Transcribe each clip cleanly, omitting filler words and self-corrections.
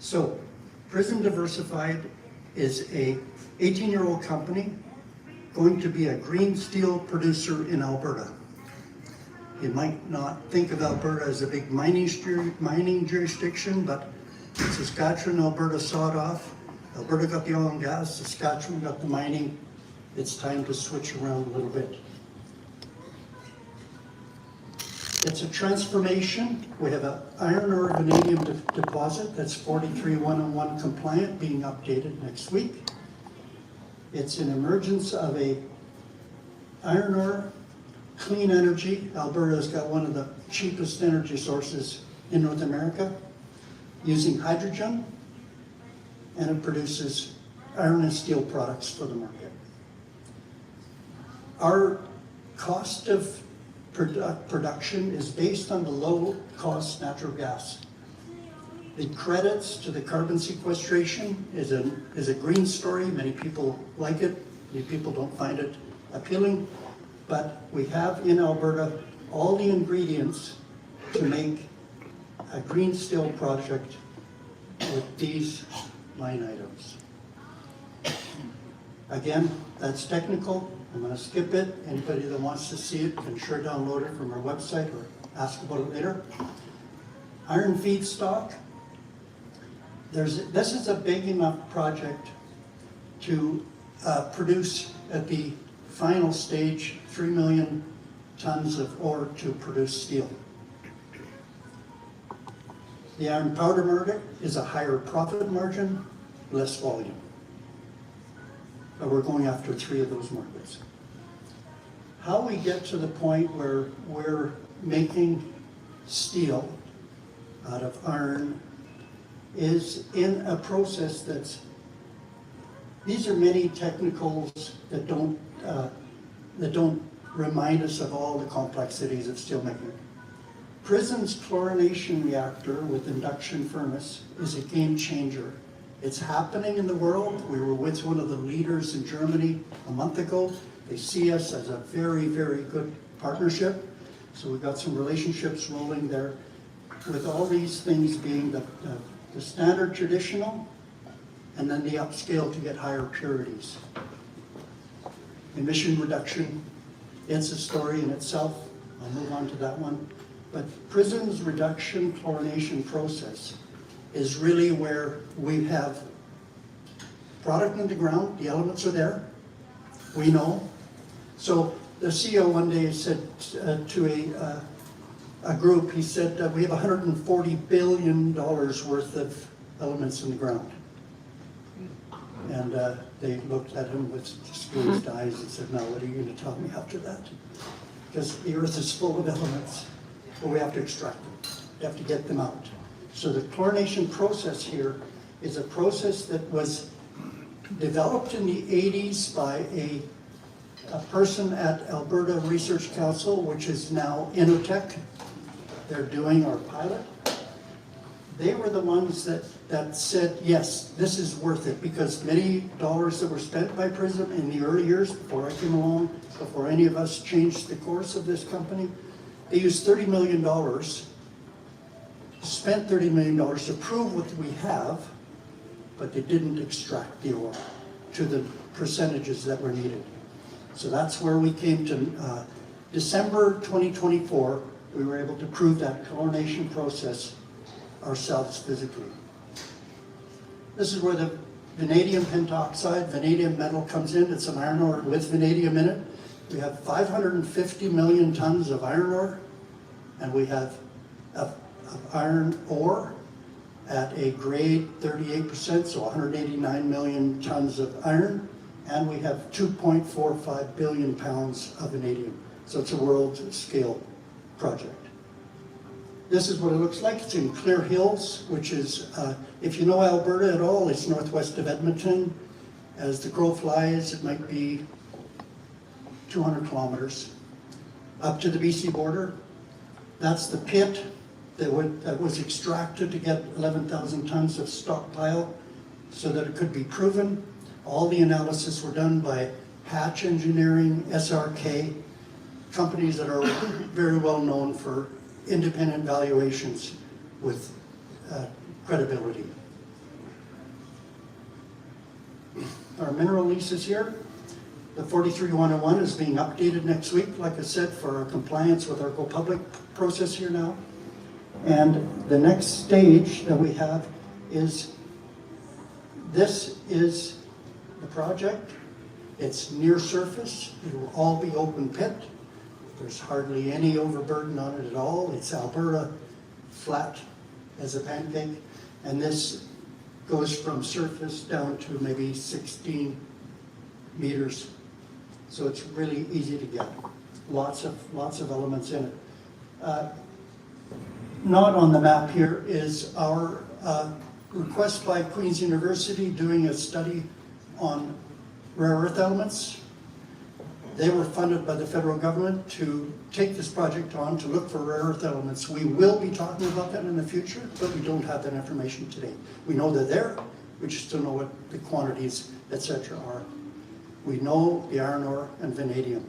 So, Prism Diversified is a 18-year-old company going to be a green steel producer in Alberta. You might not think of Alberta as a big mining jurisdiction, but Saskatchewan, Alberta sawed off. Alberta got the oil and gas, Saskatchewan got the mining. It's time to switch around a little bit. It's a transformation. We have an iron ore vanadium deposit that's 43101 compliant, being updated next week. It's an emergence of a iron ore, clean energy. Alberta's got one of the cheapest energy sources in North America, using hydrogen, and it produces iron and steel products for the market. Our cost of production is based on the low-cost natural gas. The credits to the carbon sequestration is a green story. Many people like it. Many people don't find it appealing. But we have in Alberta all the ingredients to make a green steel project with these line items. Again, that's technical. I'm going to skip it. Anybody that wants to see it can sure download it from our website or ask about it later. Iron feedstock. This is a big enough project to produce at the final stage 3 million tons of ore to produce steel. The iron powder market is a higher profit margin, less volume. But we're going after 3 of those markets. How we get to the point where we're making steel out of iron is in a process these are many technicals that don't remind us of all the complexities of steelmaking. Prism's chlorination reactor with induction furnace is a game changer. It's happening in the world. We were with one of the leaders in Germany a month ago. They see us as a very, very good partnership. So we've got some relationships rolling there, with all these things being the standard traditional, and then the upscale to get higher purities. Emission reduction, it's a story in itself. I'll move on to that one. But Prism's reduction chlorination process is really where we have product in the ground, the elements are there, we know. So the CEO one day said to a group, he said, we have $140 billion worth of elements in the ground. And they looked at him with squeezed eyes and said, now what are you going to tell me after that? Because the earth is full of elements, but we have to extract them. We have to get them out. So the chlorination process here is a process that was developed in the 80s by a person at Alberta Research Council, which is now Innotech. They're doing our pilot. They were the ones that said, yes, this is worth it, because many dollars that were spent by Prism in the early years, before I came along, before any of us changed the course of this company, they used $30 million, spent $30 million to prove what we have, but they didn't extract the ore to the percentages that were needed. So that's where we came to December 2024, we were able to prove that chlorination process ourselves physically. This is where the vanadium pentoxide, vanadium metal comes in. It's an iron ore with vanadium in it. We have 550 million tons of iron ore, and we have of iron ore at a grade 38%, so 189 million tons of iron, and we have 2.45 billion pounds of vanadium. So it's a world scale project. This is what it looks like. It's in Clear Hills, which is, if you know Alberta at all, it's northwest of Edmonton. As the crow flies, it might be 200 kilometers up to the BC border. That's the pit that was extracted to get 11,000 tons of stockpile so that it could be proven. All the analysis were done by Hatch Engineering, SRK, companies that are very well known for independent valuations with credibility. our mineral leases here. The 43-101 is being updated next week, like I said, for our compliance with our Go Public process here now. And the next stage that we have is, this is the project. It's near surface. It will all be open pit. There's hardly any overburden on it at all. It's Alberta, flat as a pancake. And this goes from surface down to maybe 16 meters. So it's really easy to get. Lots of elements in it. Not on the map here is our request by Queen's University doing a study on rare earth elements. They were funded by the federal government to take this project on to look for rare earth elements. We will be talking about that in the future, but we don't have that information today. We know they're there, we just don't know what the quantities, etc. are. We know the iron ore and vanadium.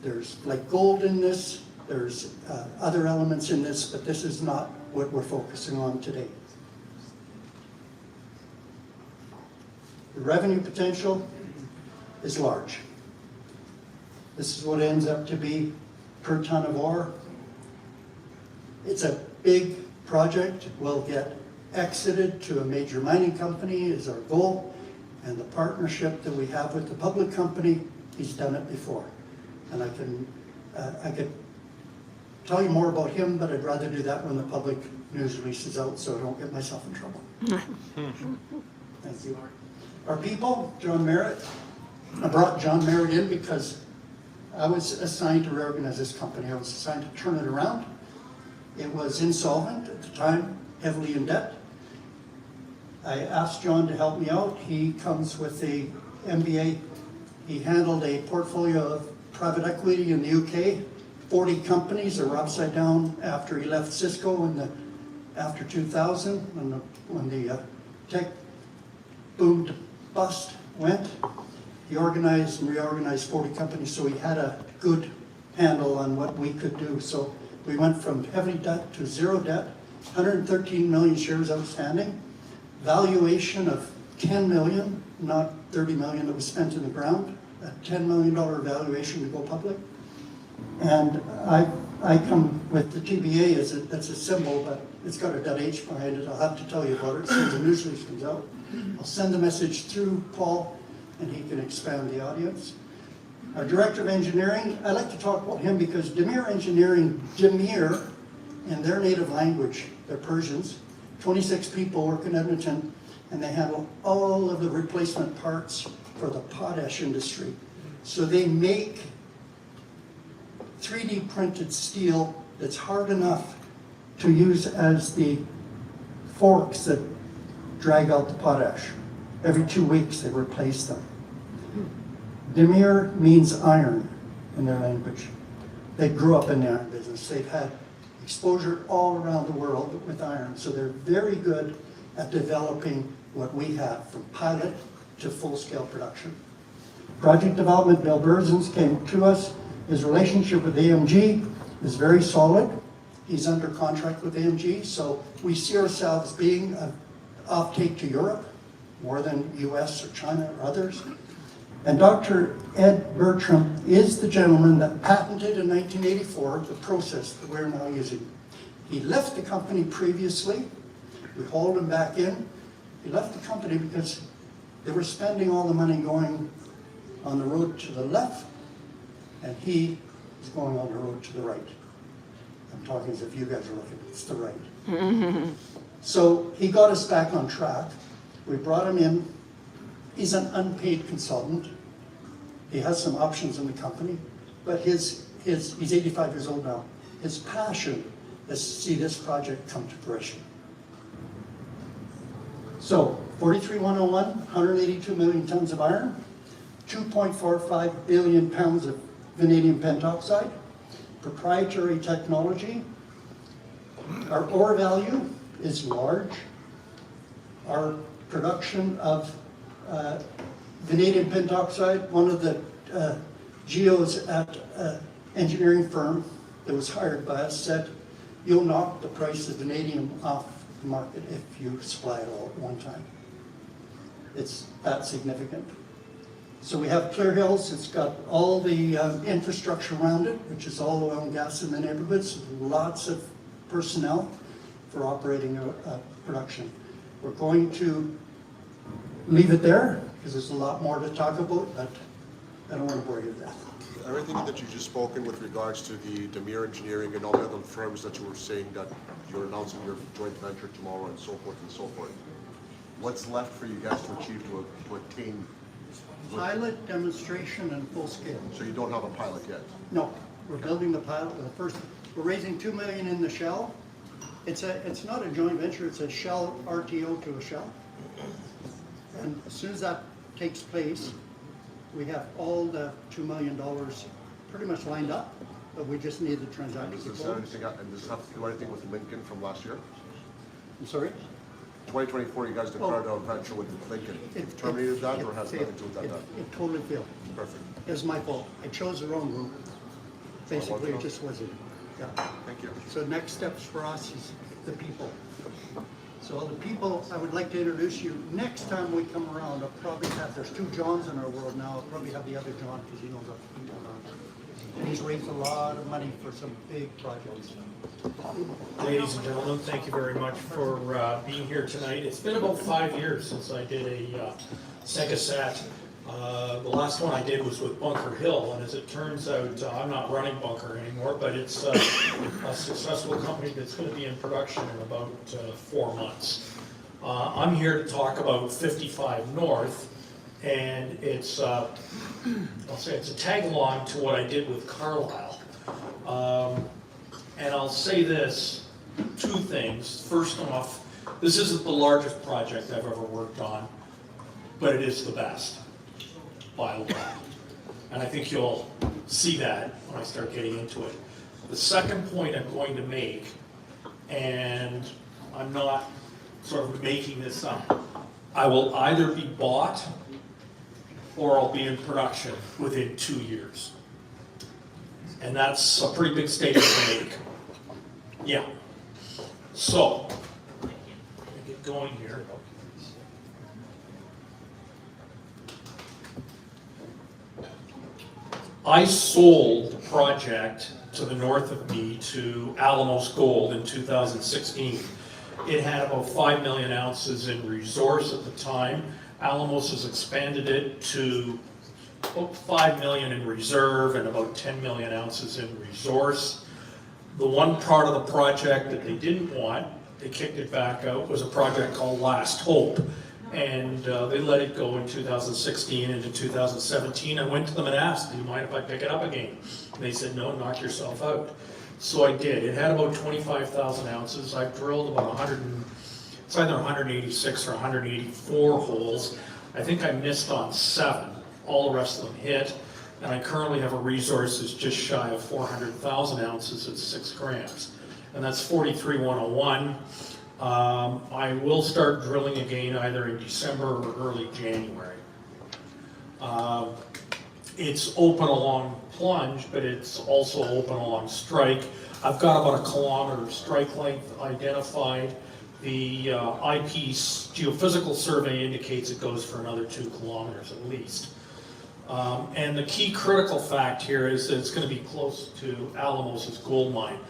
There's like gold in this, there's other elements in this, but this is not what we're focusing on today. The revenue potential is large. This is what it ends up to be per ton of ore. It's a big project. We'll get exited to a major mining company is our goal. And the partnership that we have with the public company, he's done it before. And I could tell you more about him, but I'd rather do that when the public news release is out so I don't get myself in trouble. Thank you. Our people, John Merritt. I brought John Merritt in because I was assigned to reorganize this company. I was assigned to turn it around. It was insolvent at the time, heavily in debt. I asked John to help me out. He comes with a MBA. He handled a portfolio of private equity in the UK. 40 companies that were upside down after he left Cisco after 2000 when the tech boom to bust went. He organized and reorganized 40 companies, so he had a good handle on what we could do. So we went from heavy debt to zero debt, 113 million shares outstanding, valuation of 10 million, not 30 million that was spent in the ground, a $10 million valuation to go public. And I come with the TBA, that's a symbol, but it's got a .H behind it. I'll have to tell you about it as soon as the news release comes out. I'll send the message through Paul, and he can expand the audience. Our Director of Engineering, I like to talk about him because Demir Engineering, Demir, in their native language, they're Persians, 26 people work in Edmonton, and they handle all of the replacement parts for the potash industry. So they make 3D printed steel that's hard enough to use as the forks that drag out the potash. Every 2 weeks they replace them. Demir means iron in their language. They grew up in the iron business. They've had exposure all around the world with iron, so they're very good at developing what we have from pilot to full-scale production. Project development, Bill Berzins came to us. His relationship with AMG is very solid. He's under contract with AMG, so we see ourselves being an offtake to Europe, more than US or China or others. And Dr. Ed Bertram is the gentleman that patented in 1984 the process that we're now using. He left the company previously. We hauled him back in. He left the company because they were spending all the money going on the road to the left, and he is going on the road to the right. I'm talking as if you guys are looking, it's the right. So he got us back on track. We brought him in. He's an unpaid consultant. He has some options in the company, but he's 85 years old now. His passion is to see this project come to fruition. So 43-101, 182 million tons of iron, 2.45 billion pounds of vanadium pentoxide, proprietary technology. Our ore value is large. Our production of vanadium pentoxide, one of the geos at an engineering firm that was hired by us said, you'll knock the price of vanadium off the market if you supply it all at one time. It's that significant. So we have Clear Hills, it's got all the infrastructure around it, which is all oil and gas in the neighborhoods, lots of personnel for operating production. We're going to leave it there, because there's a lot more to talk about, but I don't want to bore you to death. Everything that you just spoken with regards to the Demir Engineering and all the other firms that you were saying that you're announcing your joint venture tomorrow and so forth and so forth. What's left for you guys to achieve to attain? Pilot, demonstration, and full scale. So you don't have a pilot yet? No, we're building the pilot. We're raising $2 million in the shell. It's not a joint venture, it's a shell RTO to a shell. And as soon as that takes place, we have all the $2 million pretty much lined up, but we just need the transaction. Does this have to do anything with Lincoln from last year? I'm sorry? 2024, you guys declared a venture with Lincoln. You've terminated that or has nothing to do with that? It totally failed. Perfect. It was my fault. I chose the wrong route. Basically, it just wasn't. Yeah. Thank you. So next steps for us is the people. So the people, I would like to introduce you. Next time we come around, I'll probably have, there's 2 Johns in our world now. I'll probably have the other John because he knows what people around. And he's raised a lot of money for some big projects. Ladies and gentlemen, thank you very much for being here tonight. It's been about 5 years since I did a Segasat. The last one I did was with Bunker Hill, and as it turns out, I'm not running Bunker anymore, but it's a successful company that's going to be in production in about 4 months. I'm here to talk about 55 North, and it's, I'll say it's a tag along to what I did with Carlisle. And I'll say this, 2 things. First off, this isn't the largest project I've ever worked on, but it is the best, by a lot. And I think you'll see that when I start getting into it. The second point I'm going to make, and I'm not sort of making this up, I will either be bought or I'll be in production within 2 years. And that's a pretty big statement to make. Yeah. So, let me get going here. I sold the project to the north of me to Alamos Gold in 2016. It had about 5 million ounces in resource at the time. Alamos has expanded it to about 5 million in reserve and about 10 million ounces in resource. The one part of the project that they didn't want, they kicked it back out, was a project called Last Hope. And they let it go in 2016 into 2017. I went to them and asked, do you mind if I pick it up again? And they said, no, knock yourself out. So I did. It had about 25,000 ounces. I've drilled about it's either 186 or 184 holes. I think I missed on 7. All the rest of them hit. And I currently have a resource that's just shy of 400,000 ounces at 6 grams. And that's 43-101. I will start drilling again either in December or early January. It's open along plunge, but it's also open along strike. I've got about 1 kilometer strike length identified. The eyepiece geophysical survey indicates it goes for another 2 kilometers at least. And the key critical fact here is that it's going to be close to Alamos's gold mine.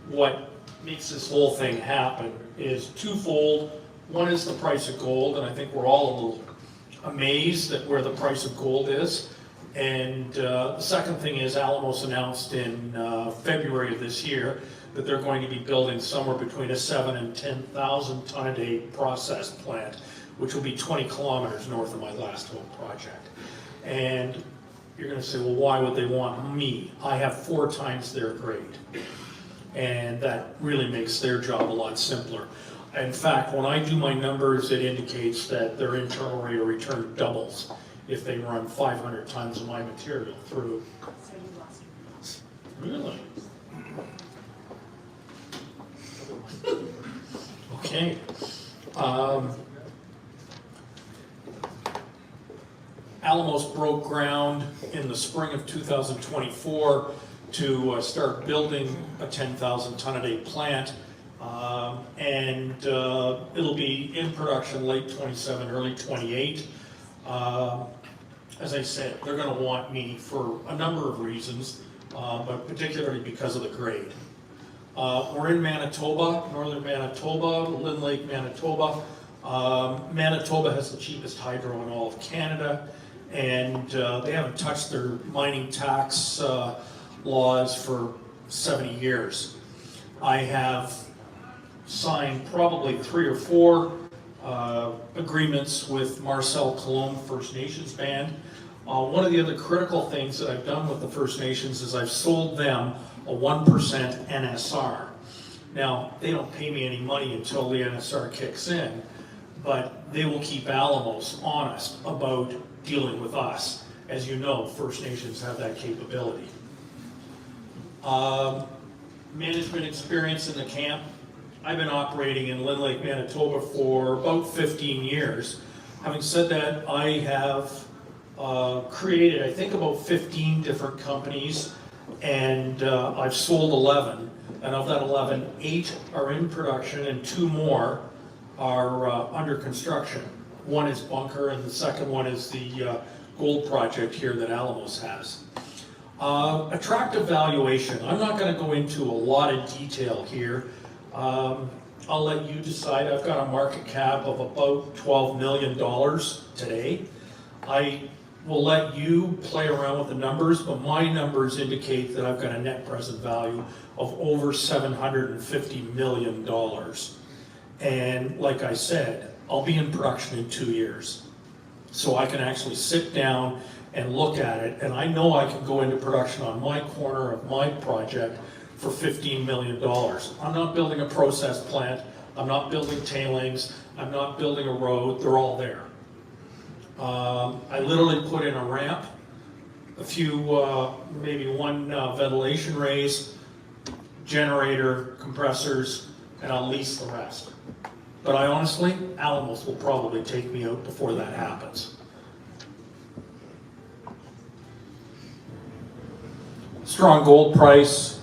What makes this whole thing happen is twofold. One is the price of gold, and I think we're all a little amazed at where the price of gold is. And the second thing is Alamos announced in February of this year that they're going to be building somewhere between a 7,000 and 10,000 ton a day process plant, which will be 20 kilometers north of my Last Hope project. And you're going to say, well, why would they want me? I have 4 times their grade. And that really makes their job a lot simpler. In fact, when I do my numbers, it indicates that their internal rate of return doubles if they run 500 tons of my material through. Really? Okay. Alamos broke ground in the spring of 2024 to start building a 10,000 ton a day plant, and it'll be in production late 27, early 28. as I said, they're gonna want me for a number of reasons, but particularly because of the grade. We're in Manitoba, northern Manitoba, Lynn Lake, Manitoba. Manitoba has the cheapest hydro in all of Canada, and they haven't touched their mining tax laws for 70 years. I have signed probably 3 or 4 agreements with Marcel Colomb First Nations Band. One of the other critical things that I've done with the First Nations is I've sold them a 1% NSR. Now, they don't pay me any money until the NSR kicks in, but they will keep Alamos honest about dealing with us. As you know, First Nations have that capability. Management experience in the camp. I've been operating in Lynn Lake, Manitoba for about 15 years. Having said that, I have created, I think, about 15 different companies, and I've sold 11. And of that 11, 8 are in production and 2 more are under construction. One is Bunker, and the second one is the gold project here that Alamos has. Attractive valuation. I'm not going to go into a lot of detail here. I'll let you decide. I've got a market cap of about $12 million today. I will let you play around with the numbers, but my numbers indicate that I've got a net present value of over $750 million. And like I said, I'll be in production in 2 years. So I can actually sit down and look at it, and I know I can go into production on my corner of my project for $15 million. I'm not building a process plant, I'm not building tailings, I'm not building a road, they're all there. I literally put in a ramp, a few, maybe 1 ventilation raise, generator, compressors, and I'll lease the rest. But I honestly, Alamos will probably take me out before that happens. Strong gold price.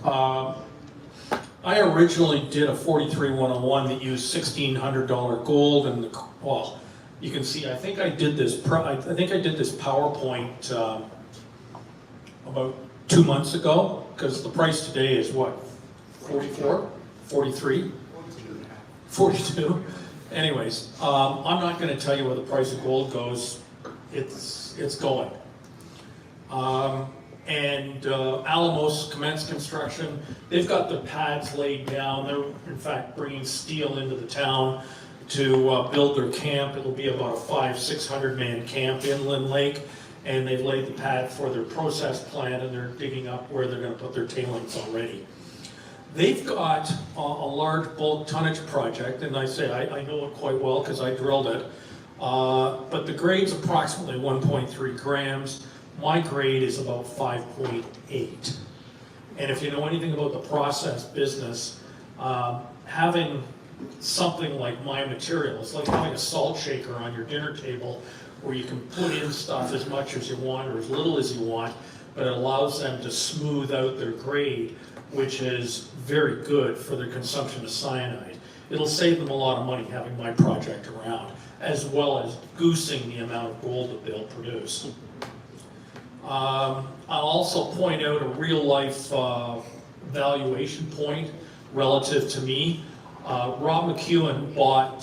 I originally did a 43-101 that used $1,600 gold, and well, you can see. I think I did this. PowerPoint about 2 months ago, because the price today is what, 44, 43, 42. Anyways, I'm not going to tell you where the price of gold goes. It's going. Alamos commenced construction. They've got the pads laid down. They're in fact bringing steel into the town to build their camp. It'll be about a 500-600 man camp in Lynn Lake, and they've laid the pad for their process plant, and they're digging up where they're going to put their tailings already. They've got a large bulk tonnage project, and I know it quite well because I drilled it, but the grade's approximately 1.3 grams. My grade is about 5.8. And if you know anything about the process business, having something like my material, it's like having a salt shaker on your dinner table where you can put in stuff as much as you want or as little as you want, but it allows them to smooth out their grade, which is very good for their consumption of cyanide. It'll save them a lot of money having my project around, as well as goosing the amount of gold that they'll produce. I'll also point out a real-life valuation point relative to me. Rob McEwen bought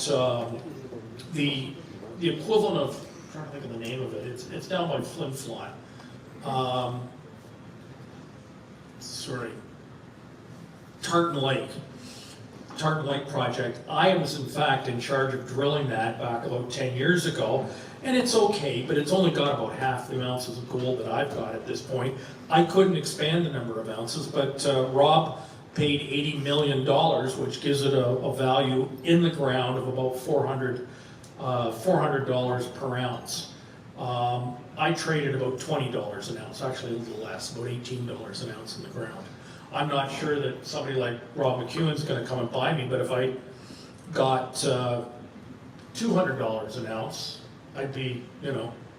the equivalent of, I'm trying to think of the name of it, it's down by Flin Flon. Tartan Lake project. I was in fact in charge of drilling that back about 10 years ago, and it's okay, but it's only got about half the ounces of gold that I've got at this point. I couldn't expand the number of ounces, but Rob paid $80 million, which gives it a value in the ground of about $400 per ounce. I traded about $20 an ounce, actually a little less, about $18 an ounce in the ground. I'm not sure that somebody like Rob McEwen's going to come and buy me, but if I got $200 an ounce, I'd be,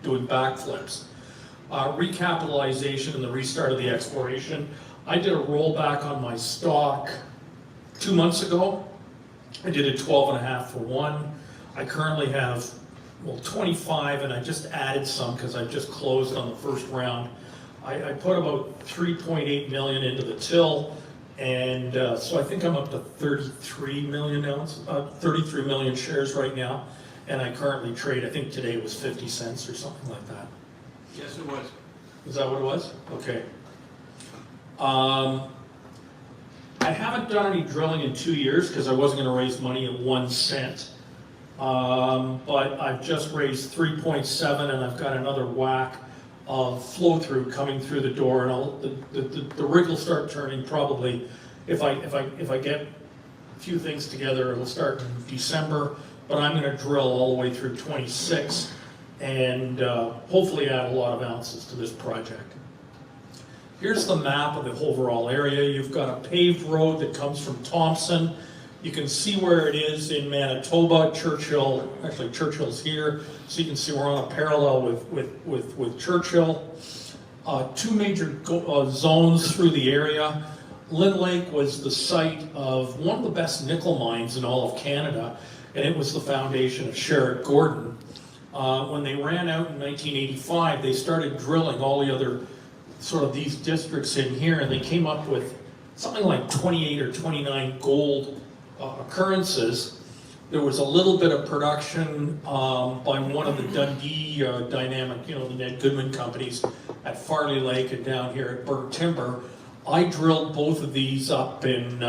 doing backflips. Recapitalization and the restart of the exploration. I did a rollback on my stock 2 months ago. I did a 12.5 for 1. I currently have well, 25, and I just added some because I just closed on the first round. I put about 3.8 million into the till, and so I think I'm up to 33 million shares right now, and I currently trade, I think today was 50 cents or something like that. Yes, it was. Is that what it was? Okay. I haven't done any drilling in 2 years because I wasn't going to raise money at 1 cent. But I've just raised 3.7, and I've got another whack of flow through coming through the door, and the rig will start turning probably if I get a few things together. It'll start in December, but I'm going to drill all the way through 26 and hopefully add a lot of ounces to this project. Here's the map of the overall area. You've got a paved road that comes from Thompson. You can see where it is in Manitoba. Churchill, actually Churchill's here, so you can see we're on a parallel with Churchill. Two major zones through the area. Lynn Lake was the site of one of the best nickel mines in all of Canada, and it was the foundation of Sherritt Gordon. When they ran out in 1985, they started drilling all the other sort of these districts in here, and they came up with something like 28 or 29 gold occurrences. There was a little bit of production by one of the Dundee Dynamic, the Ned Goodman companies at Farley Lake and down here at Burnt Timber. I drilled both of these up in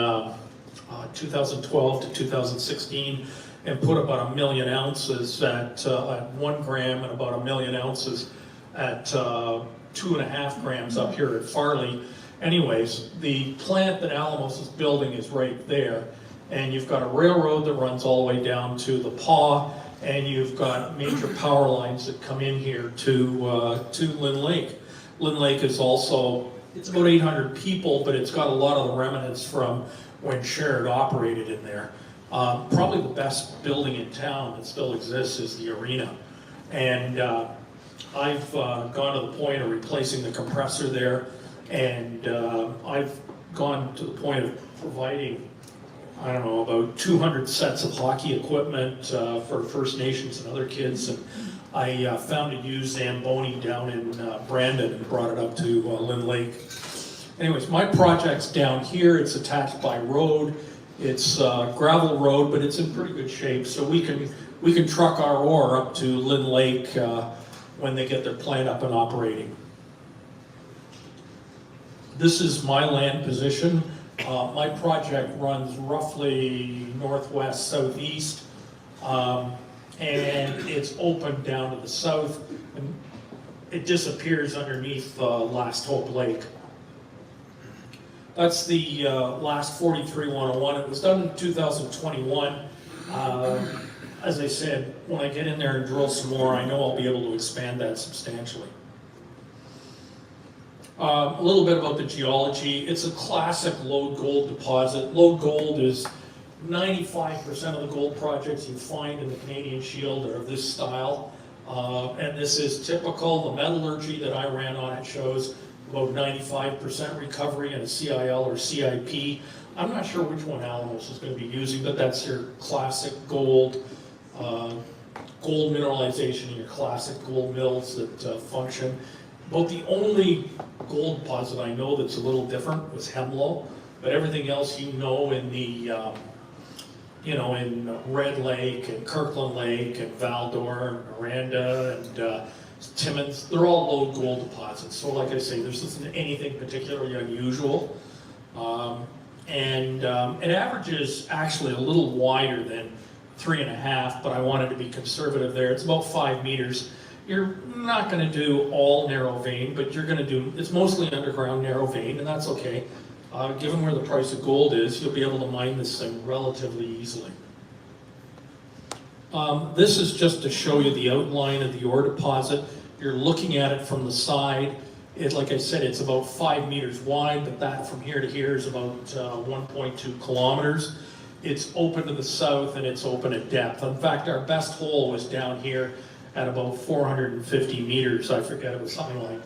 2012 to 2016 and put about 1 million ounces at 1 gram and about 1 million ounces at 2.5 grams up here at Farley. Anyways, the plant that Alamos is building is right there, and you've got a railroad that runs all the way down to the Paw, and you've got major power lines that come in here to Lynn Lake. Lynn Lake is also, it's about 800 people, but it's got a lot of the remnants from when Sherritt operated in there. Probably the best building in town that still exists is the arena. And I've gone to the point of replacing the compressor there, and I've gone to the point of providing, I don't know, about 200 sets of hockey equipment for First Nations and other kids. And I found a used Zamboni down in Brandon and brought it up to Lynn Lake. Anyways, my project's down here. It's attached by road. It's gravel road, but it's in pretty good shape. So we can truck our ore up to Lynn Lake when they get their plant up and operating. This is my land position. My project runs roughly northwest, southeast, and it's open down to the south, and it disappears underneath Last Hope Lake. That's the last 43-101. It was done in 2021. As I said, when I get in there and drill some more, I know I'll be able to expand that substantially. A little bit about the geology. It's a classic lode gold deposit. Lode gold is 95% of the gold projects you find in the Canadian Shield are of this style. And this is typical. The metallurgy that I ran on it shows about 95% recovery in a CIL or CIP. I'm not sure which one Alamos is going to be using, but that's your classic gold mineralization in your classic gold mills that function. About the only gold deposit I know that's a little different was Hemlo, but everything else in the in Red Lake and Kirkland Lake and Val-d'Or and Miranda and Timmins, they're all low gold deposits. So like I say, there's isn't anything particularly unusual. And it averages actually a little wider than 3.5, but I wanted to be conservative there. It's about 5 meters. You're not going to do all narrow vein, but you're going to do, it's mostly underground narrow vein, and that's okay. Given where the price of gold is, you'll be able to mine this thing relatively easily. This is just to show you the outline of the ore deposit. You're looking at it from the side. Like I said, it's about 5 meters wide, but that from here to here is about 1.2 kilometers. It's open to the south and it's open at depth. In fact, our best hole was down here at about 450 meters. I forget, it was something like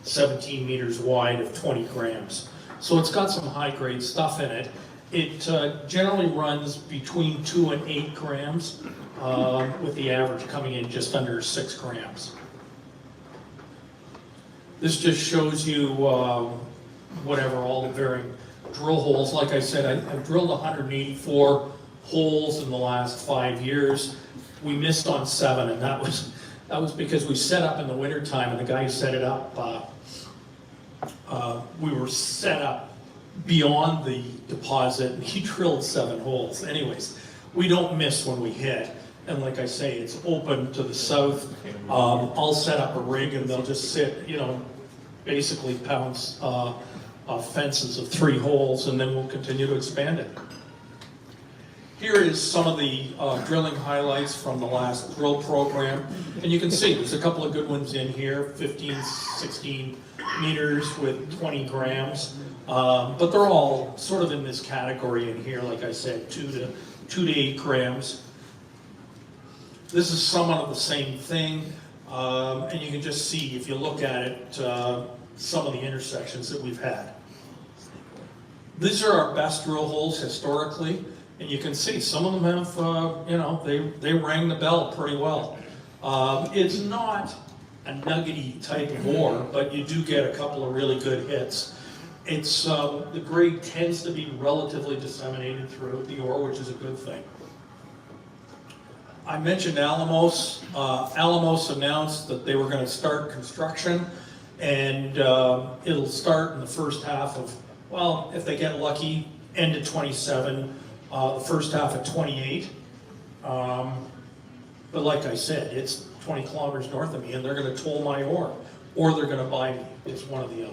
17 meters wide of 20 grams. So it's got some high-grade stuff in it. It generally runs between 2 and 8 grams. with the average coming in just under 6 grams. This just shows you whatever, all the varying drill holes. Like I said, I've drilled 184 holes in the last 5 years. We missed on 7, and that was because we set up in the wintertime, and the guy who set it up, we were set up beyond the deposit, and he drilled 7 holes. Anyways, we don't miss when we hit. And like I say, it's open to the south. I'll set up a rig and they'll just sit, you know, basically pounce fences of 3 holes, and then we'll continue to expand it. Here is some of the drilling highlights from the last drill program. And you can see there's a couple of good ones in here, 15, 16 meters with 20 grams. But they're all sort of in this category in here, like I said, 2 to 8 grams. This is somewhat of the same thing, and you can just see, if you look at it, some of the intersections that we've had. These are our best drill holes historically, and you can see some of them have, you know, they rang the bell pretty well. It's not a nuggety type of ore, but you do get a couple of really good hits. It's the grade tends to be relatively disseminated throughout the ore, which is a good thing. I mentioned Alamos. Alamos announced that they were going to start construction, and it'll start in the first half of, well, if they get lucky, end of 27, the first half of 28. But like I said, it's 20 kilometers north of me, and they're going to toll my ore, or they're going to buy me. It's one or the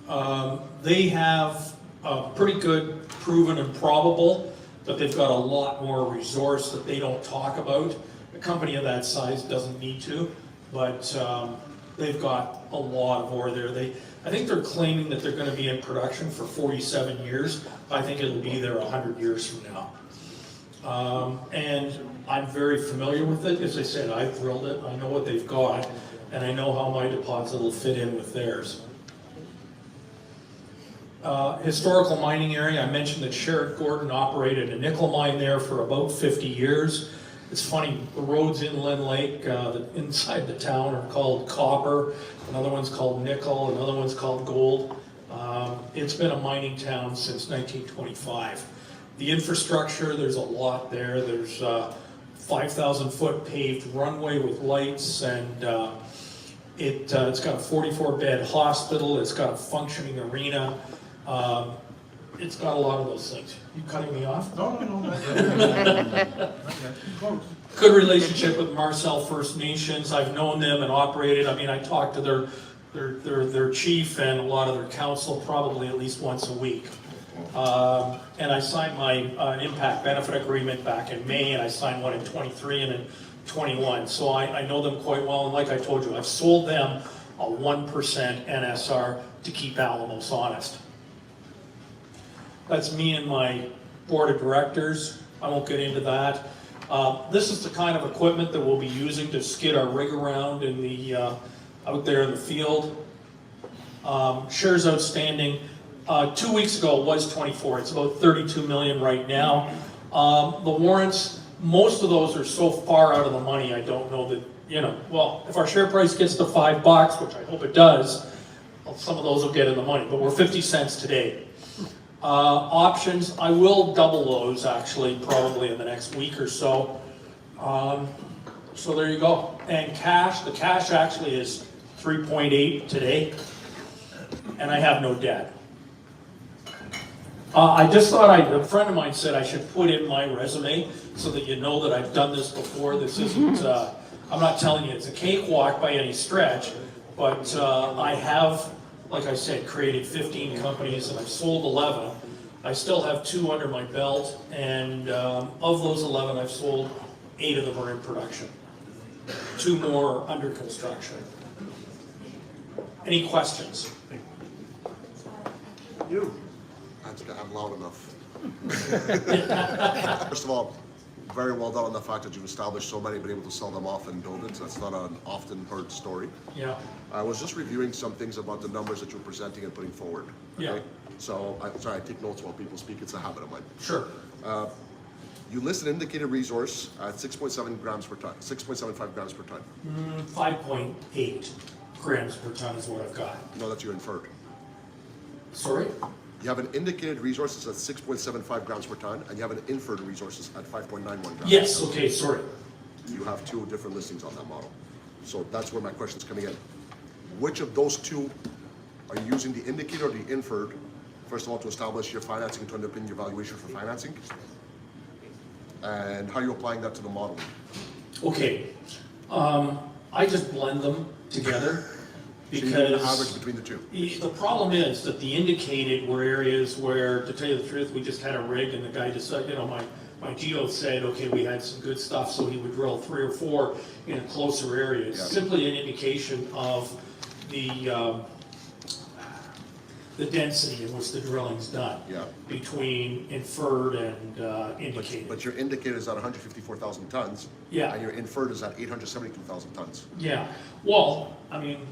other. They have a pretty good proven and probable, but they've got a lot more resource that they don't talk about. A company of that size doesn't need to, but they've got a lot of ore there. I think they're claiming that they're going to be in production for 47 years. I think it'll be there 100 years from now. And I'm very familiar with it. As I said, I've drilled it. I know what they've got, and I know how my deposit will fit in with theirs. Historical mining area, I mentioned that Sherritt Gordon operated a nickel mine there for about 50 years. It's funny, the roads in Lynn Lake, inside the town, are called copper, another one's called nickel, another one's called gold. It's been a mining town since 1925. The infrastructure, there's a lot there. There's 5,000-foot paved runway with lights, and it's got a 44-bed hospital, it's got a functioning arena. It's got a lot of those things. You cutting me off? No. Good relationship with Marcel First Nations. I've known them and operated. I mean, I talk to their chief and a lot of their council probably at least once a week. And I signed my impact benefit agreement back in May, and I signed one in 23 and in 21. So I know them quite well, and like I told you, I've sold them a 1% NSR to keep Alamos honest. That's me and my board of directors. I won't get into that. This is the kind of equipment that we'll be using to skid our rig around in the out there in the field. Shares outstanding. 2 weeks ago it was 24. It's about 32 million right now. The warrants, most of those are so far out of the money, I don't know that, you know, well, if our share price gets to $5, which I hope it does, well, some of those will get in the money, but we're 50 cents today. Options, I will double those actually probably in the next week or so. So there you go. And cash, the cash actually is 3.8 today, and I have no debt. I just thought a friend of mine said I should put in my resume so that you know that I've done this before. This isn't, I'm not telling you it's a cakewalk by any stretch, but I have, like I said, created 15 companies and I've sold 11. I still have 2 under my belt, and of those 11 I've sold, 8 of them are in production. 2 more under construction. Any questions? You. I'm loud enough. First of all, very well done on the fact that you've established so many, been able to sell them off and build it. That's not an often heard story. Yeah. I was just reviewing some things about the numbers that you're presenting and putting forward. Okay? Yeah. So, sorry, I take notes while people speak. It's a habit of mine. Sure. You list an indicated resource at 6.7 grams per ton, 6.75 grams per ton. 5.8 grams per ton is what I've got. No, that's your inferred. Sorry? You have an indicated resources at 6.75 grams per ton, and you have an inferred resources at 5.91 grams. Yes, okay, sorry. You have two different listings on that model. So that's where my question's coming in. Which of those two are you using, the indicated or the inferred, first of all, to establish your financing and to underpin your valuation for financing? And how are you applying that to the model? Okay, I just blend them together So you need an because average between the two. the problem is that the indicated were areas where, to tell you the truth, we just had a rig and the guy decided, you know, my geo said, okay, we had some good stuff, so he would drill 3 or 4 in a closer area. It's Yeah. simply an indication of the density in which the drilling's done. Yeah. Between inferred and indicated. But your indicated is at 154,000 tons. Yeah. And your inferred is at 872,000 tons. Yeah, well, I mean,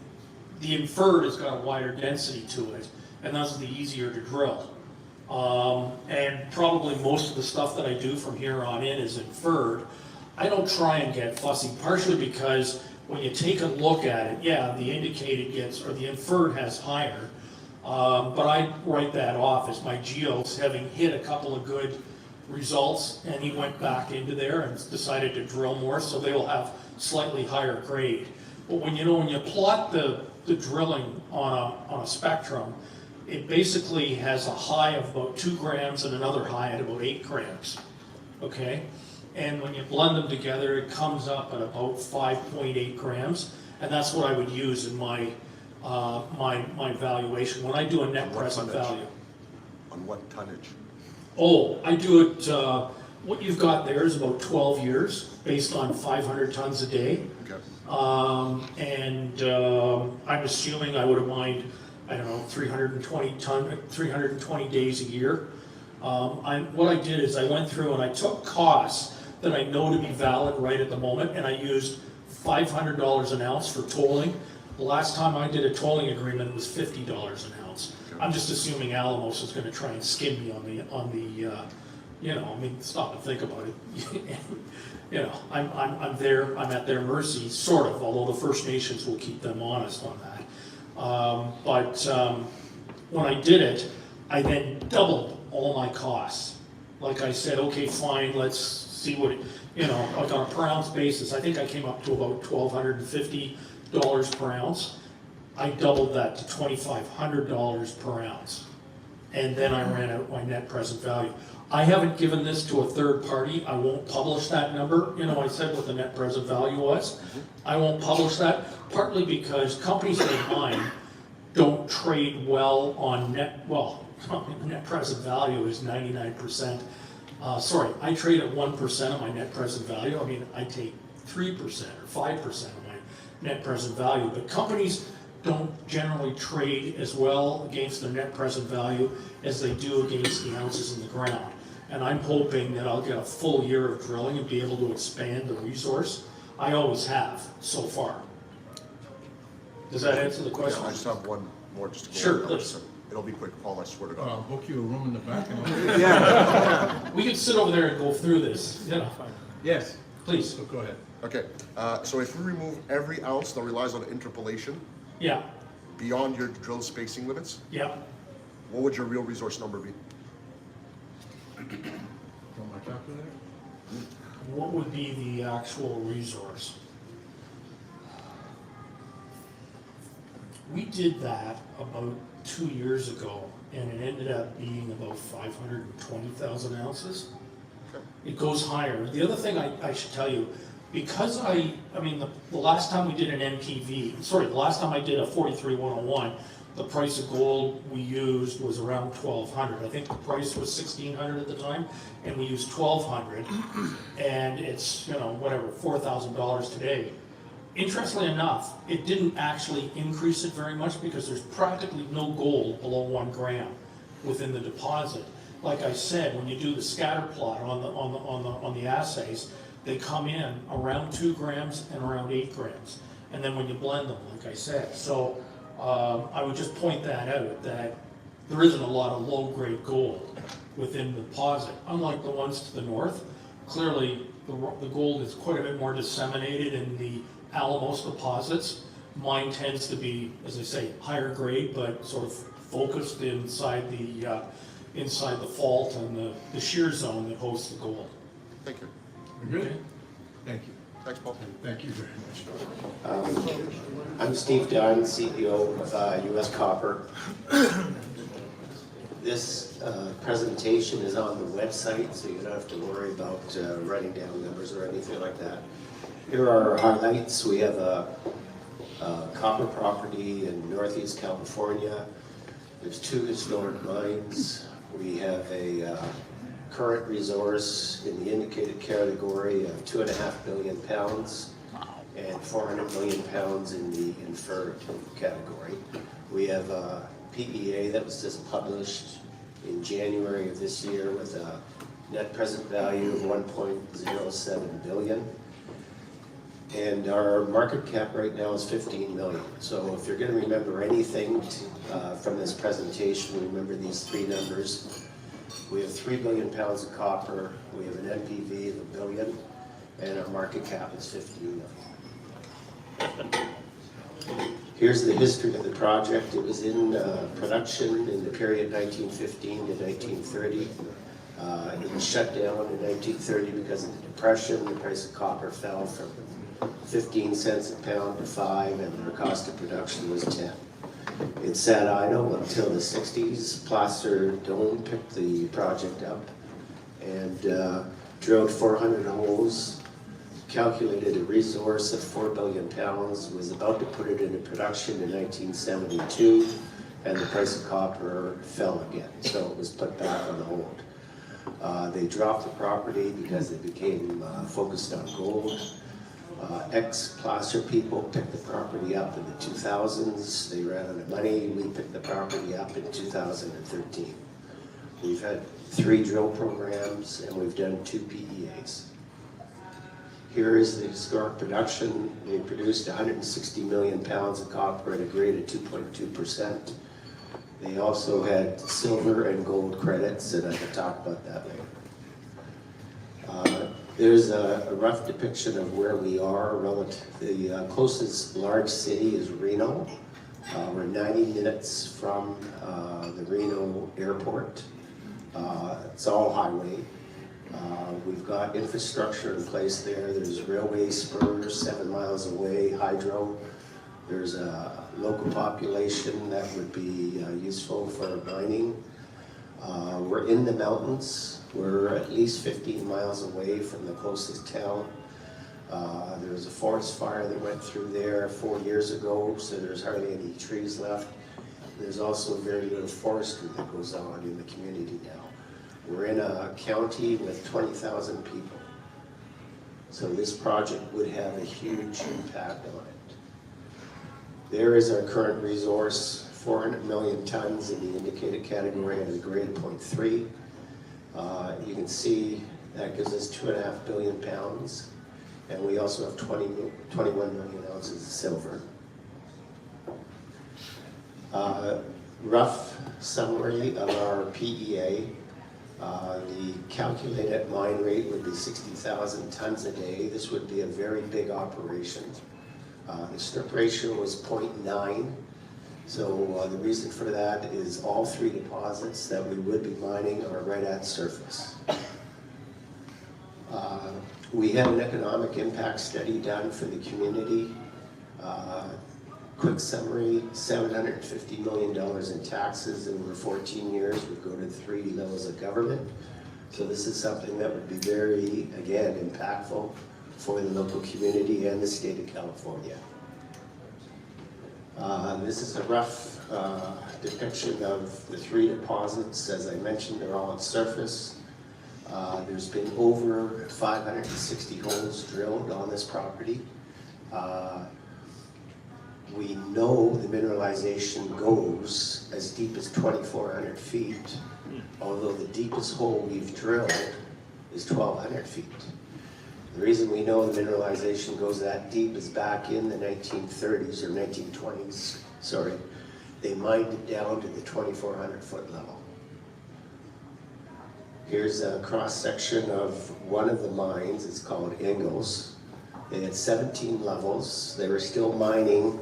the inferred has got a wider density to it, and thus the easier to drill. And probably most of the stuff that I do from here on in is inferred. I don't try and get fussy, partially because when you take a look at it, yeah, the indicated gets, or the inferred has higher, but I write that off as my geos having hit a couple of good results, and he went back into there and decided to drill more, so they will have slightly higher grade. But when you plot the drilling on a spectrum, it basically has a high of about 2 grams and another high at about 8 grams, okay? And when you blend them together, it comes up at about 5.8 grams, and that's what I would use in my my valuation when I do a net On what present tonnage? value. On what tonnage? Oh, I do it, what you've got there is about 12 years, based on 500 tons a day. Okay. I'm assuming I would have mined, I don't know, 320 days a year. What I did is I went through and I took costs that I know to be valid right at the moment, and I used $500 an ounce for tolling. The last time I did a tolling agreement, it was $50 an ounce. Okay. I'm just assuming Alamos is gonna try and skim me on the, you know, I mean, stop and think about it. You know, I'm at their mercy, sort of, although the First Nations will keep them honest on that. When I did it, I then doubled all my costs. Like I said, okay, fine, let's see what, you know, like on a per ounce basis, I think I came up to about $1,250 per ounce. I doubled that to $2,500 per ounce. And then I ran out my net present value. I haven't given this to a third party. I won't publish that number. You know, I said what the net present value was. I won't publish that, partly because companies like mine don't trade well on net present value is 99%. I trade at 1% of my net present value. I mean, I take 3% or 5% of my net present value, but companies don't generally trade as well against their net present value as they do against the ounces in the ground. And I'm hoping that I'll get a full year of drilling and be able to expand the resource. I always have, so far. Does that answer the question? Yeah, I just have one more just to go Sure, over. please. It'll be quick, Paul, I swear to God. I'll book you a room in the back. We can sit over there and go through this, you know, Yes, please. so go ahead. Okay, so if we remove every ounce that relies on interpolation Yeah, beyond your drill spacing limits, yeah. what would your real resource number be? Want my calculator? What would be the actual resource? We did that about 2 years ago, and it ended up being about 520,000 ounces. Okay. It goes higher. The other thing I should tell you, because the last time we did an NPV, the last time I did a 43-101, the price of gold we used was around $1,200. I think the price was $1,600 at the time, and we used $1,200, and it's, you know, whatever, $4,000 today. Interestingly enough, it didn't actually increase it very much because there's practically no gold below 1 gram within the deposit. Like I said, when you do the scatter plot on the assays, they come in around 2 grams and around 8 grams. And then when you blend them, like I said. So I would just point that out, that there isn't a lot of low-grade gold within the deposit, unlike the ones to the north, clearly the gold is quite a bit more disseminated in the Alamos deposits. Mine tends to be, as I say, higher grade, but sort of focused inside the fault and the shear zone that hosts the gold. Thank you. We're good? Thank you. Thanks, Paul. Thank you very much. I'm Steve Dunn, CEO of US Copper. This presentation is on the website, so you don't have to worry about writing down numbers or anything like that. Here are our highlights. We have a copper property in Northeast California. There's 2 historic mines. We have a current resource in the indicated category of 2.5 billion pounds and 400 million pounds in the inferred category. We have a PBA that was just published in January of this year with a net present value of 1.07 billion. And our market cap right now is 15 million. So if you're going to remember anything from this presentation, remember these 3 numbers. We have 3 billion pounds of copper, we have an NPV of $1 billion, and our market cap is 15 million. Here's the history of the project. It was in production in the period 1915 to 1930. It was shut down in 1930 because of the Depression. The price of copper fell from 15 cents a pound to 5, and our cost of production was 10. It sat idle until the 60s. Placer Dome picked the project up and drilled 400 holes, calculated a resource of 4 billion pounds, was about to put it into production in 1972, and the price of copper fell again, so it was put back on hold. They dropped the property because it became focused on gold. Ex-Placer people picked the property up in the 2000s. They ran out of money. We picked the property up in 2013. We've had 3 drill programs and we've done 2 PEAs. Here is the historic production. They produced 160 million pounds of copper at a grade of 2.2%. They also had silver and gold credits, and I can talk about that later. There's a rough depiction of where we are relative. The closest large city is Reno. We're 90 minutes from the Reno airport. It's all highway. We've got infrastructure in place there. There's railway spurs 7 miles away, hydro. There's a local population that would be useful for mining. We're in the mountains. We're at least 15 miles away from the closest town. There was a forest fire that went through there 4 years ago, so there's hardly any trees left. There's also very little forestry that goes on in the community now. We're in a county with 20,000 people. So this project would have a huge impact on it. There is our current resource, 400 million tons in the indicated category at a grade of 0.3. You can see that gives us 2.5 billion pounds, and we also have 21 million ounces of silver. Rough summary of our PEA. The calculated mine rate would be 60,000 tons a day. This would be a very big operation. The strip ratio was 0.9. So the reason for that is all 3 deposits that we would be mining are right at surface. We had an economic impact study done for the community. Quick summary, $750 million in taxes over 14 years would go to 3 levels of government. So this is something that would be very, again, impactful for the local community and the state of California. This is a rough depiction of the 3 deposits. As I mentioned, they're all on surface. There's been over 560 holes drilled on this property. We know the mineralization goes as deep as 2,400 feet, although the deepest hole we've drilled is 1,200 feet. The reason we know the mineralization goes that deep is back in the 1930s or 1920s, sorry, they mined it down to the 2,400 foot level. Here's a cross-section of one of the mines. It's called Ingalls. They had 17 levels. They were still mining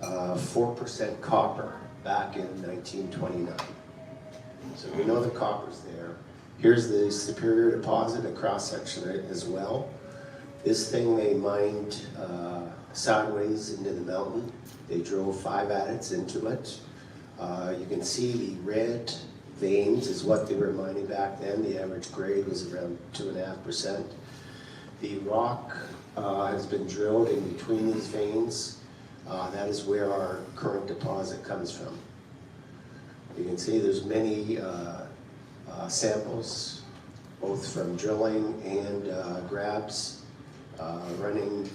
4% copper back in 1929. So we know the copper's there. Here's the Superior deposit, a cross-section as well. This thing they mined sideways into the mountain. They drove 5 adits into it. You can see the red veins is what they were mining back then. The average grade was around 2.5%. The rock has been drilled in between these veins. That is where our current deposit comes from. You can see there's many samples, both from drilling and grabs, running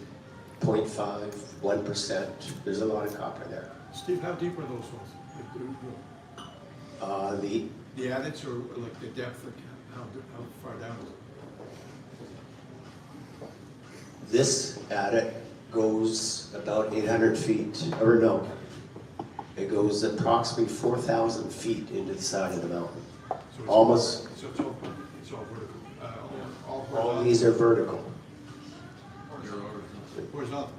0.5, 1%. There's a lot of copper there. Steve, how deep are those holes? The adits or like the depth, like how far down is it? This adit goes about 800 feet, or no, it goes approximately 4,000 feet into the side of the mountain. So it's Almost, So it's all vertical. All all horizontal. these are vertical. Horizontal.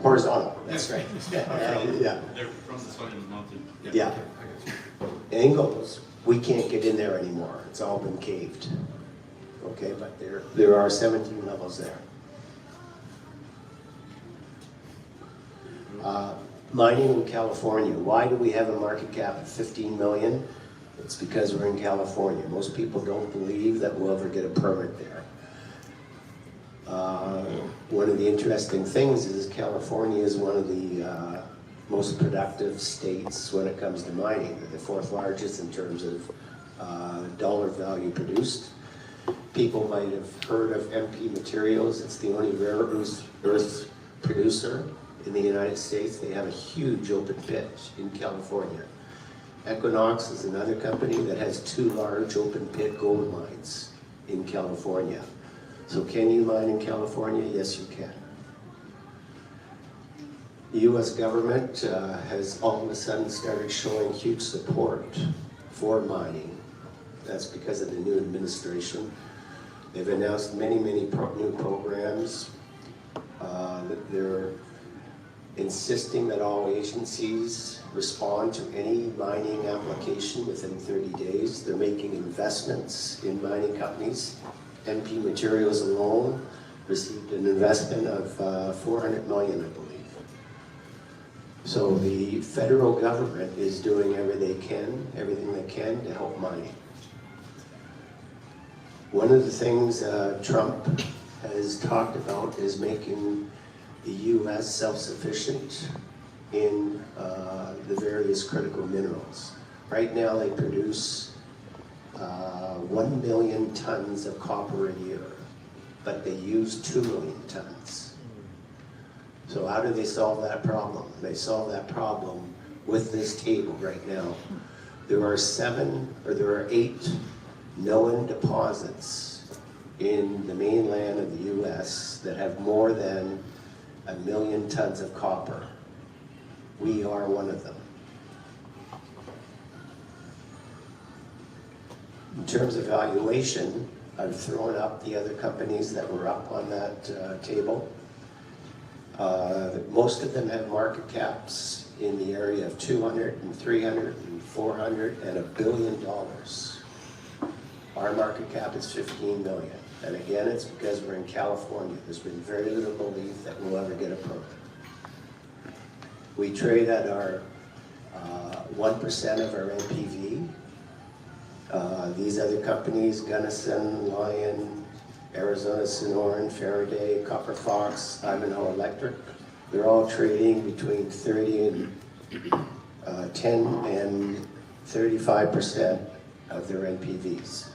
Horizontal, that's right. Yeah. They're from the side of the mountain. Yeah. Okay, I got you. Angles, we can't get in there anymore. It's all been caved. Okay, but there are 17 levels there. Mining in California. Why do we have a market cap of 15 million? It's because we're in California. Most people don't believe that we'll ever get a permit there. One of the interesting things is California is one of the most productive states when it comes to mining. They're the 4th largest in terms of dollar value produced. People might have heard of MP Materials. It's the only rare earth producer in the United States. They have a huge open pit in California. Equinox is another company that has 2 large open pit gold mines in California. So can you mine in California? Yes, you can. The U.S. government has all of a sudden started showing huge support for mining. That's because of the new administration. They've announced many new programs. That they're insisting that all agencies respond to any mining application within 30 days. They're making investments in mining companies. MP Materials alone received an investment of 400 million, I believe. So the federal government is doing everything they can to help mining. One of the things Trump has talked about is making the U.S. self-sufficient in the various critical minerals. Right now they produce 1 million tons of copper a year, but they use 2 million tons. So how do they solve that problem? They solve that problem with this table right now. There are 8 known deposits in the mainland of the U.S. that have more than 1 million tons of copper. We are one of them. In terms of valuation, I've thrown up the other companies that were up on that table. Most of them have market caps in the area of 200 and 300 and 400 and $1 billion. Our market cap is 15 million. And again, it's because we're in California. There's been very little belief that we'll ever get a permit. We trade at our 1% of our NPV. These other companies, Gunnison, Lion, Arizona Sonoran, Faraday, Copper Fox, Ivanhoe Electric, they're all trading between 30 and 10 and 35% of their NPVs.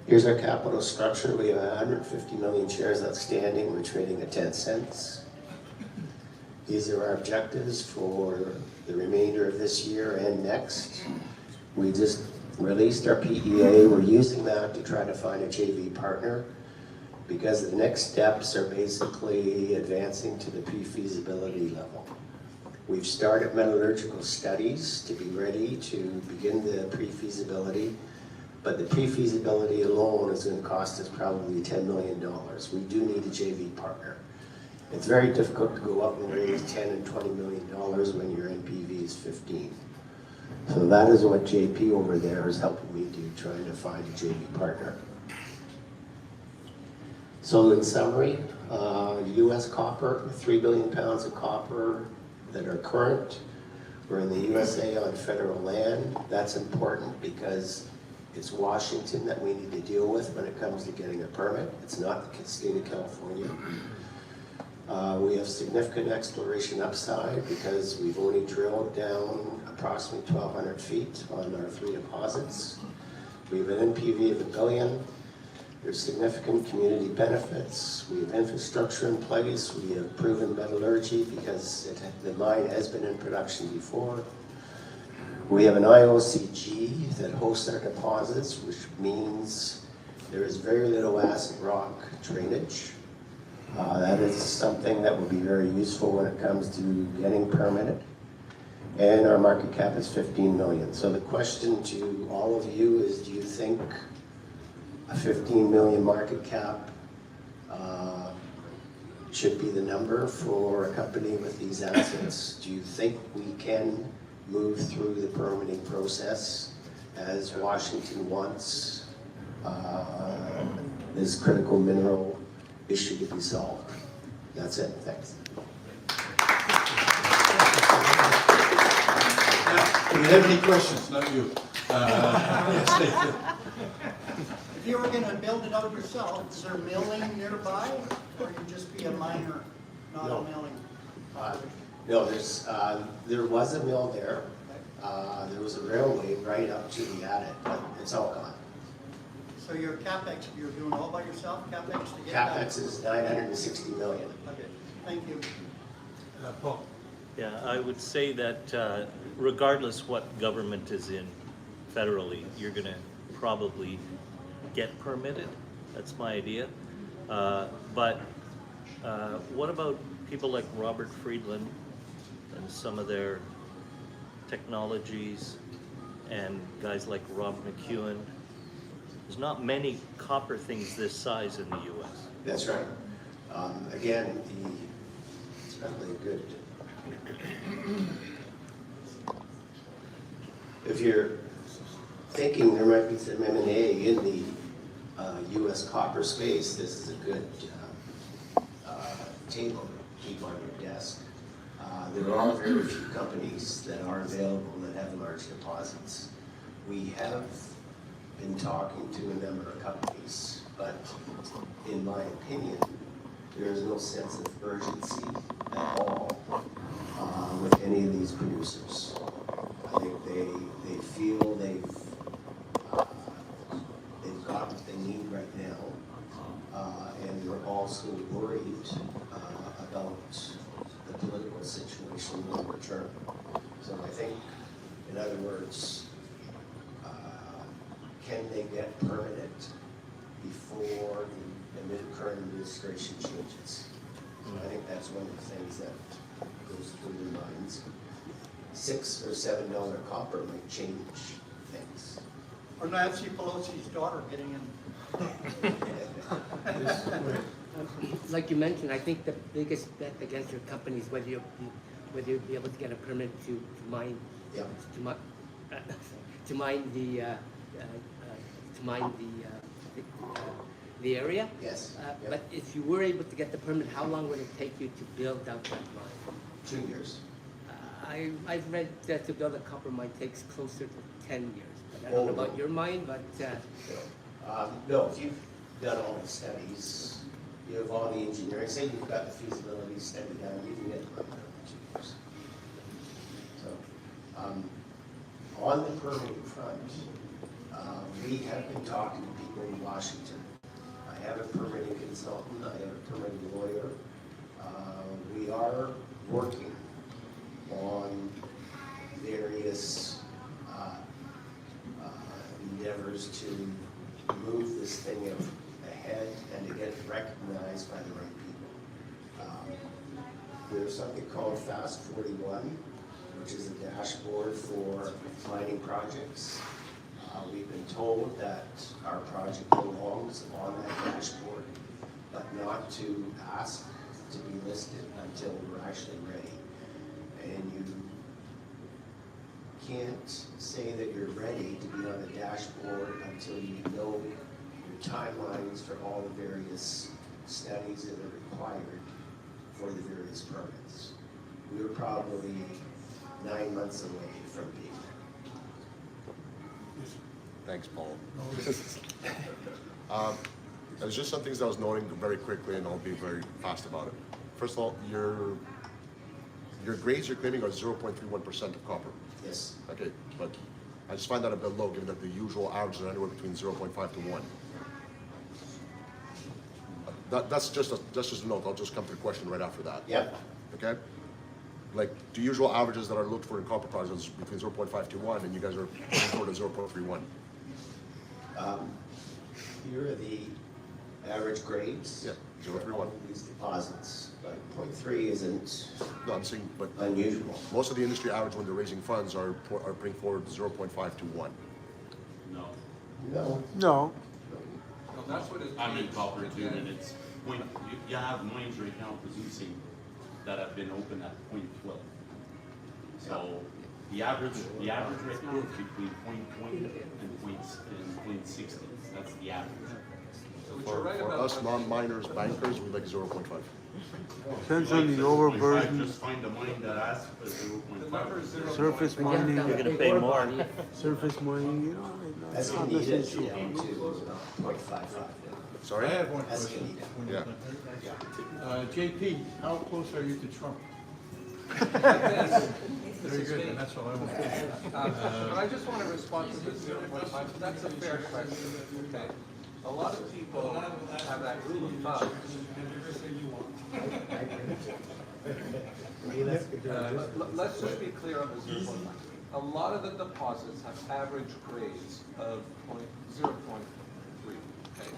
Here's our capital structure. We have 150 million shares outstanding. We're trading at 10 cents. These are our objectives for the remainder of this year and next. We just released our PEA. We're using that to try to find a JV partner because the next steps are basically advancing to the pre-feasibility level. We've started metallurgical studies to be ready to begin the pre-feasibility, but the pre-feasibility alone is going to cost us probably $10 million. We do need a JV partner. It's very difficult to go up and raise $10 and $20 million when your NPV is 15. So that is what JP over there is helping me do, trying to find a JV partner. So in summary, US copper, 3 billion pounds of copper that are current. We're in the USA on federal land. That's important because it's Washington that we need to deal with when it comes to getting a permit. It's not the state of California. We have significant exploration upside because we've only drilled down approximately 1,200 feet on our 3 deposits. We have an NPV of $1 billion. There's significant community benefits. We have infrastructure in place. We have proven metallurgy because the mine has been in production before. We have an IOCG that hosts our deposits, which means there is very little acid rock drainage. That is something that will be very useful when it comes to getting permitted. And our market cap is 15 million. So the question to all of you is, do you think a 15 million market cap should be the number for a company with these assets? Do you think we can move through the permitting process as Washington wants this critical mineral issue to be solved? That's it. Thanks. Now, do you have any questions? Not you. If you were gonna build it out yourself, is there milling nearby, or you just be a miner, not a milling? No, there was a mill there. There was a railway right up to the attic, but it's all gone. So your CapEx, you're doing all by yourself, CapEx to get that? CapEx is 960 million. Okay, thank you. Paul? Yeah, I would say that regardless what government is in federally, you're gonna probably get permitted. That's my idea. But what about people like Robert Friedland and some of their technologies and guys like Rob McEwen? There's not many copper things this size in the US. That's right. Again, it's probably good. If you're thinking there might be some M&A in the US copper space, this is a good table to keep on your desk. There are very few companies that are available that have large deposits. We have been talking to a number of companies, but in my opinion, there is no sense of urgency at all with any of these producers. I think they feel they've got what they need right now, and they're also worried about the political situation longer term. So I think, in other words, can they get permitted before the current administration changes? So I think that's one of the things that goes through their minds. $6 or $7 copper might change things. Or Nancy Pelosi's daughter getting in. Like you mentioned, I think the biggest bet against your company is whether you'll be able to get a permit to mine, Yeah. to mine the area. Yes. Yeah. But if you were able to get the permit, how long would it take you to build out that mine? 2 years. I've read that to build a copper mine takes closer to 10 years. But I don't know about your mine, but No, if you've done all the studies, you have all the engineering, say you've got the feasibility study done, you can get the permit in 2 years. So, on the permitting front, we have been talking to people in Washington. I have a permitting consultant, I have a permitting lawyer. We are working on various endeavors to move this thing ahead and to get it recognized by the right people. There's something called Fast 41, which is a dashboard for mining projects. We've been told that our project belongs on that dashboard, but not to ask to be listed until we're actually ready. And you can't say that you're ready to be on the dashboard until you know your timelines for all the various studies that are required for the various permits. We're probably 9 months away from being there. Thanks, Paul. There's just some things that I was noting very quickly, and I'll be very fast about it. First of all, your grades you're claiming are 0.31% of copper. Yes. Okay, but I just find that a bit low, given that the usual averages are anywhere between 0.5 to 1. That's just a note. I'll just come to the question right after that. Yep. Okay? Like, the usual averages that are looked for in copper projects is between 0.5 to 1, and you guys are toward a 0.31. Here are the average grades. Yeah, for 0.31. all of these deposits, but 0.3 isn't No, I'm saying, but unusual. most of the industry average when they're raising funds are bringing forward 0.5 to 1. No. No. No. Well, that's what it. I'm in copper too, and it's point, you have mines right now producing that have been open at 0.12. So the average right now is between 0.20 and 0.60. That's the average. So what you're right For about. us non-miners, bankers, we like 0.5. Depends on the If I overburden, just find a mine that asks for The number 0.5. is 0.5. surface But you have to mining, have You're a gonna big pay ore more. body. surface mining, That's it's gonna not need this it issue. down to 0.55 now. Sorry? I have one That's question. gonna need Yeah. JP, how close are you to Trump? Very good, and that's all I want. But I just want to respond to the 0.5, that's a fair question, okay? A lot of people have that rule of thumb. Let's just be clear on the 0.5. A lot of the deposits have average grades of 0.3, okay?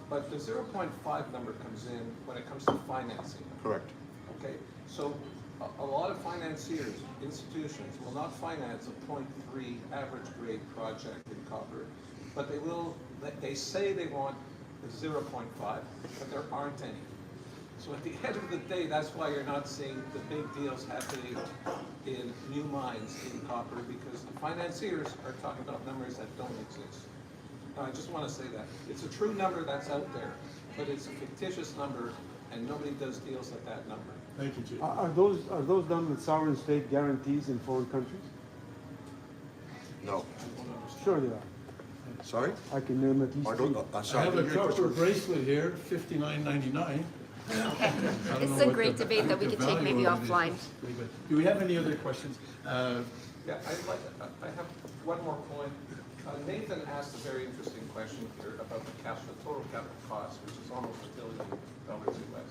But the 0.5 number comes in when it comes to financing. Correct. Okay, so a lot of financiers, institutions, will not finance a 0.3 average grade project in copper, but they will, they say they want the 0.5, but there aren't any. So at the end of the day, that's why you're not seeing the big deals happening in new mines in copper, because the financiers are talking about numbers that don't exist. I just want to say that. It's a true number that's out there, but it's a fictitious number, and nobody does deals at that number. Thank you, JP. Are those done with sovereign state guarantees in foreign countries? No. Sure they are. Sorry? I can name at least I three. don't, I sorry. have a didn't hear your copper question. bracelet here, $59.99. This is a great debate that we could take maybe offline. Do we have any other questions? Yeah, I have one more point. Nathan asked a very interesting question here about the total capital cost, which is almost $1 billion US.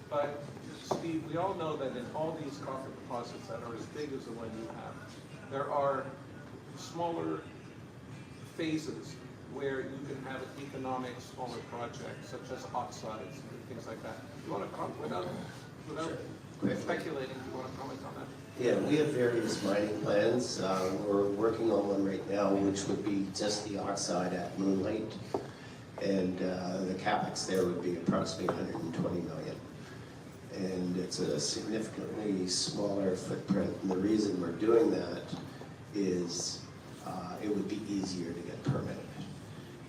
But Steve, we all know that in all these copper deposits that are as big as the one you have, there are smaller phases where you can have an economic smaller project, such as oxides and things like that. You want to comment without speculating? Do you want to comment on that? Yeah, we have various mining plans. We're working on one right now, which would be just the oxide at Moonlight. And the capex there would be approximately 120 million. And it's a significantly smaller footprint. And the reason we're doing that is it would be easier to get permitted.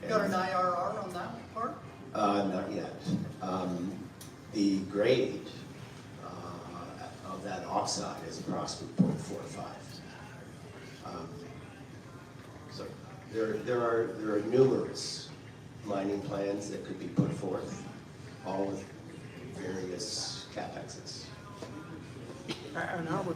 Got an IRR on that part? Not yet. The grade of that oxide is approximately 0.45. So there are numerous mining plans that could be put forth, all with various capexes. And how would